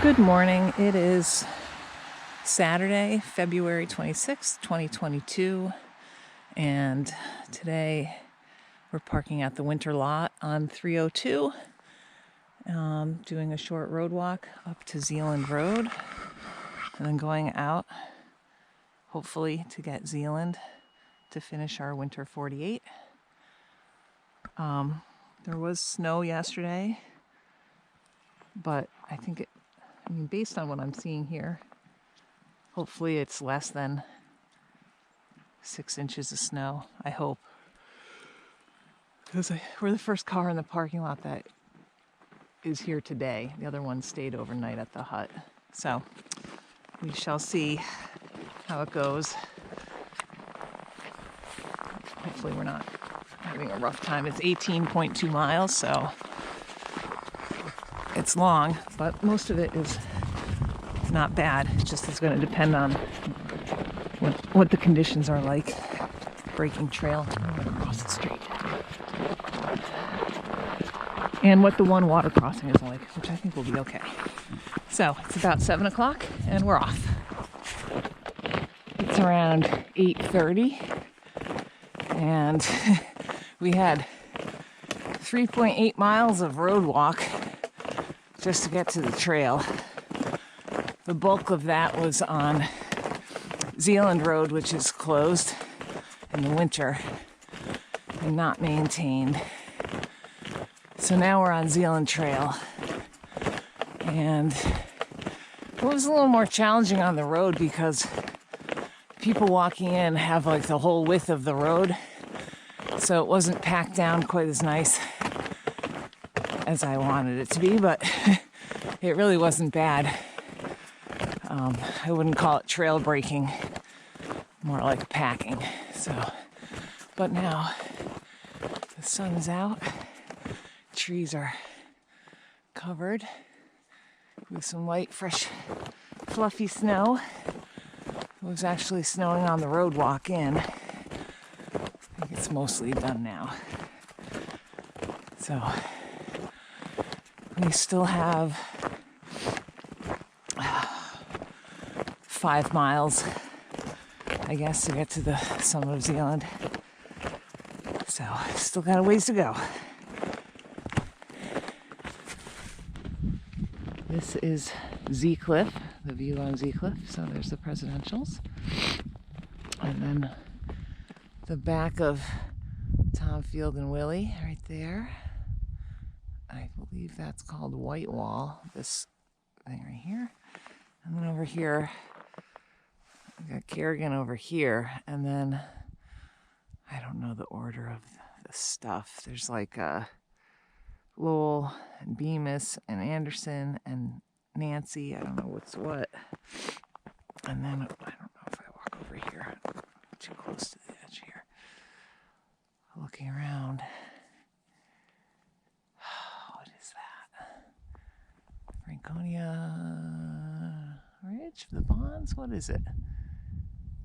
Good morning. It is Saturday, February 26th, 2022, and today we're parking at the winter lot on 302, doing a short road walk up to Zealand Road, and then going out, hopefully, to get Zealand to finish our winter 48. There was snow yesterday, but I think based on what I'm seeing here, hopefully it's less than 6 inches of snow, I hope. Because we're the first car in the parking lot that is here today. The other one stayed overnight at the hut. So we shall see how it goes. Hopefully we're not having a rough time. It's 18.2 miles, so it's long, but most of it is not bad. It just is going to depend on what the conditions are like. Breaking trail across the street. And what the one water crossing is like, which I think will be okay. So it's about 7 o'clock and we're off. It's around 8:30 and we had 3.8 miles of road walk just to get to the trail. The bulk of that was on Zealand Road, which is closed in the winter and not maintained. So now we're on Zealand Trail. And it was a little more challenging on the road because people walking in have like the whole width of the road. So it wasn't packed down quite as nice as I wanted it to be, but it really wasn't bad. I wouldn't call it trail breaking, more like packing. So, but now the sun's out, trees are covered with some light, fresh, fluffy snow. It was actually snowing on the road walk in. I think it's mostly done now. So we still have 5 miles, I guess, to get to the summit of Zealand. So still got a ways to go. This is Zcliff, the view on Zcliff. So there's the presidentials. And then the back of Tom Field and Willie right there. I believe that's called White Wall, this thing right here. And then over here, I've got Kerrigan over here. And then, I don't know the order of the stuff. There's like Lowell and Bemis and Anderson and Nancy. I don't know what's what. And then, I don't know if I walk over here. I'm too close to the edge here. Looking around. What is that? Franconia Ridge? The Bonds? What is it?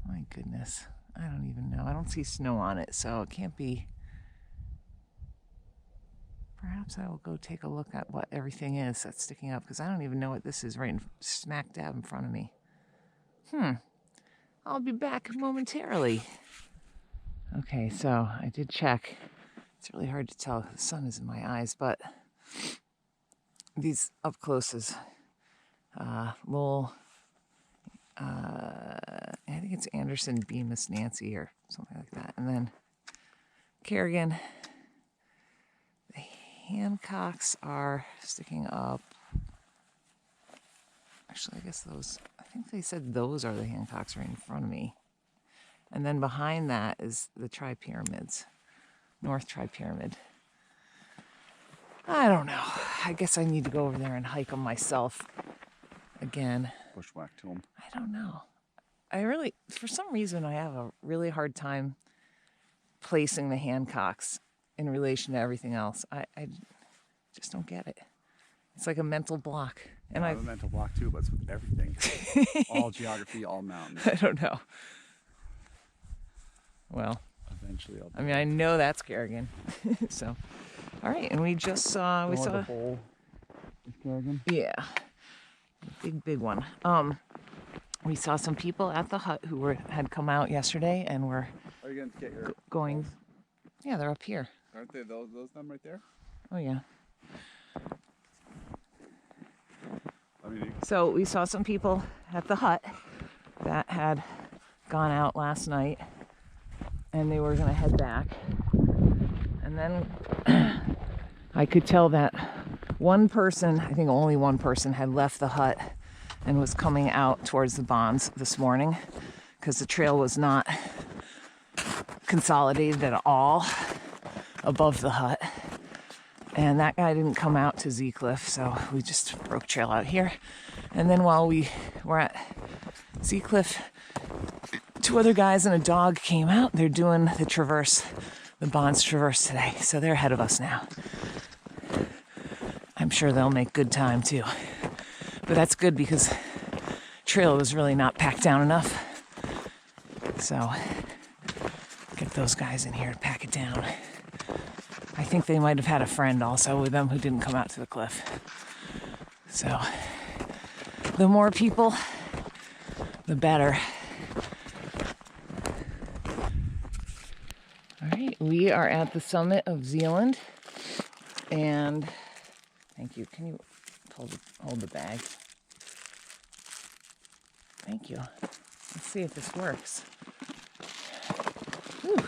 My goodness. I don't even know. I don't see snow on it, so it can't be. Perhaps I will go take a look at what everything is that's sticking up, because I don't even know what this is right smack dab in front of me. I'll be back momentarily. Okay, so I did check. It's really hard to tell. The sun is in my eyes, but these up close is Lowell. I think it's Anderson, Bemis, Nancy, or something like that. And then Kerrigan. The Hancocks are sticking up. Actually, I think they said those are the Hancocks right in front of me. And then behind that is the Tri-Pyramids, North Tri-Pyramid. I don't know. I guess I need to go over there and hike them myself again. Bushwhack to them. I don't know. For some reason, I have a really hard time placing the Hancocks in relation to everything else. I just don't get it. It's like a mental block. And I have a mental block too, but it's with everything. All geography, all mountains. I don't know. Well, eventually I'll. I know that's Kerrigan. So, all right, and we just saw. The bowl is Kerrigan? Yeah. Big one. We saw some people at the hut who had come out yesterday and were Are you going to get your going. Yeah, they're up here. Aren't they those them right there? Oh yeah. I mean, So we saw some people at the hut that had gone out last night and they were going to head back. And then I could tell that one person, I think only one person, had left the hut and was coming out towards the bonds this morning because the trail was not consolidated at all above the hut. And that guy didn't come out to Zcliff, so we just broke trail out here. And then while we were at Zcliff, 2 other guys and a dog came out. They're doing the traverse, the bonds traverse today, so they're ahead of us now. I'm sure they'll make good time too. But that's good because trail was really not packed down enough. So get those guys in here to pack it down. I think they might have had a friend also with them who didn't come out to the cliff. So the more people, the better. All right, we are at the summit of Zealand, and thank you. Can you hold the bag? Thank you. Let's see if this works. Whew.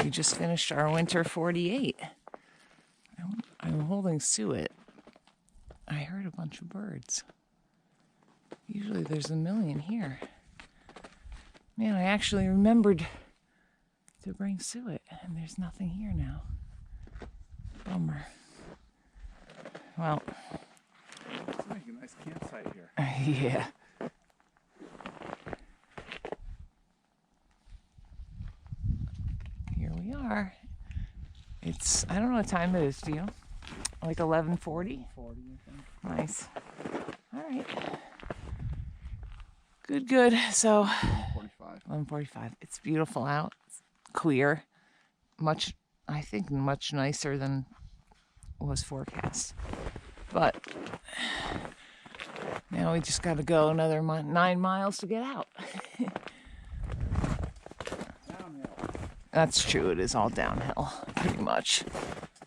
We just finished our winter 48. I'm holding suet. I heard a bunch of birds. Usually there's a million here. Man, I actually remembered to bring suet, and there's nothing here now. Bummer. Well. It's like a nice campsite here. Yeah. Here we are. It's, I don't know what time it is, do you? Like 11:40? 40, I think. Nice. All right. Good. So 45. 11:45. It's beautiful out. It's clear. I think much nicer than was forecast. But now we just got to go another 9 miles to get out. Downhill. That's true. It is all downhill, pretty much.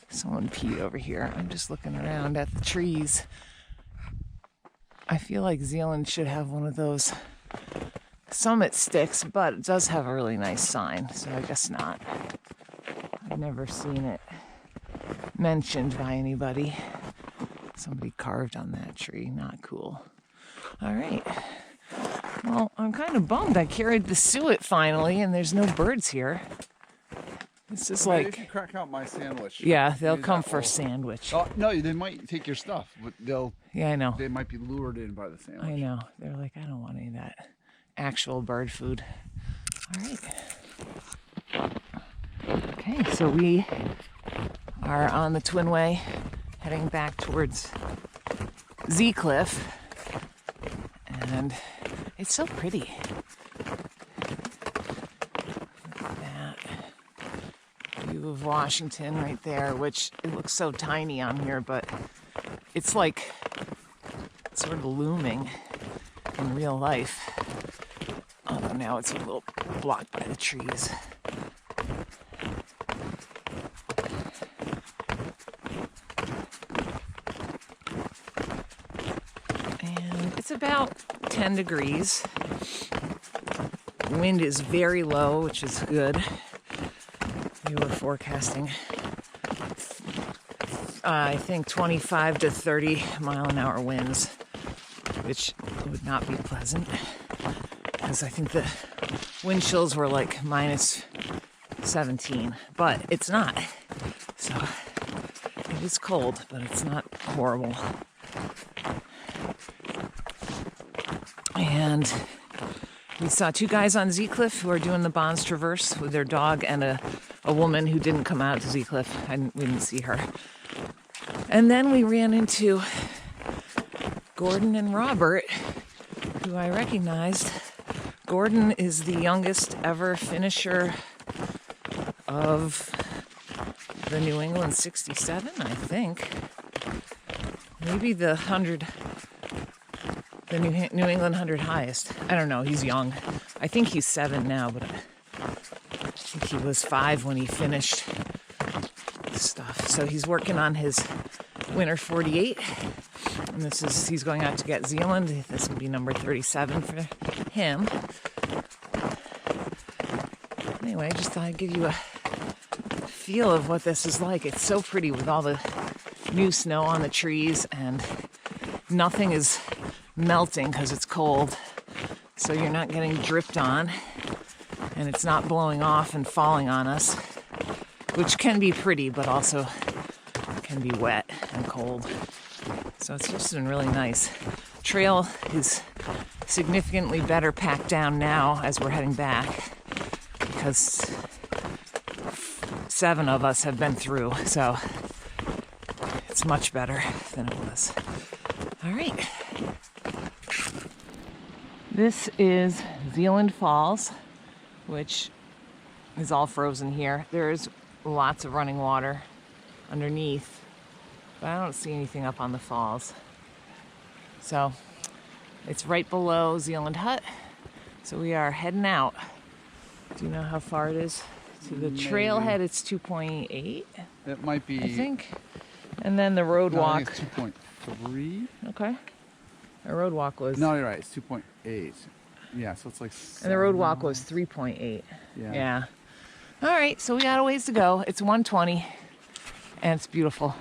Someone peed over here. I'm just looking around at the trees. I feel like Zealand should have one of those summit sticks, but it does have a really nice sign, so I guess not. I've never seen it mentioned by anybody. Somebody carved on that tree. Not cool. All right. Well, I'm kind of bummed. I carried the suet finally, and there's no birds here. This is Maybe like... if you crack out my sandwich. Yeah, they'll use come that for whole- sandwich. Oh, no, they might take your stuff, but Yeah, I know. they might be lured in by the sandwich. I know. They're like, I don't want any of that actual bird food. All right. Okay, so we are on the Twinway heading back towards Zcliff. And it's so pretty. Look at that view of Washington right there, which it looks so tiny on here, but it's like sort of looming in real life. Although now it's a little blocked by the trees. And it's about 10 degrees. Wind is very low, which is good. We were forecasting, I think, 25 to 30 mile an hour winds, which would not be pleasant because I think the wind chills were like minus 17, but it's not. So it is cold, but it's not horrible. And we saw 2 guys on Zcliff who are doing the Bonds Traverse with their dog and a woman who didn't come out to Zcliff. We didn't see her. And then we ran into Gordon and Robert, who I recognized. Gordon is the youngest ever finisher of the New England 67, I think. Maybe the 100, the New England 100 highest. I don't know. He's young. I think he's 7 now, but I think he was 5 when he finished stuff. So he's working on his winter 48. And he's going out to get Zealand. This will be number 37 for him. Anyway, I just thought I'd give you a feel of what this is like. It's so pretty with all the new snow on the trees, and nothing is melting because it's cold. So you're not getting dripped on, and it's not blowing off and falling on us, which can be pretty, but also can be wet and cold. So it's just been really nice. Trail is significantly better packed down now as we're heading back, because 7 of us have been through, so it's much better than it was. All right. This is Zealand Falls, which is all frozen here. There's lots of running water underneath, but I don't see anything up on the falls. So it's right below Zealand Hut. So we are heading out. Do you know how far it is to the trailhead? It's 2.8. It might be. I think. And then the road walk. I think it's 2.3. Okay. The road walk was. No, you're right. It's 2.8. Yeah, so it's like. And the road walk was 3.8. Yeah. All right, so we got a ways to go. It's 1:20, and it's beautiful.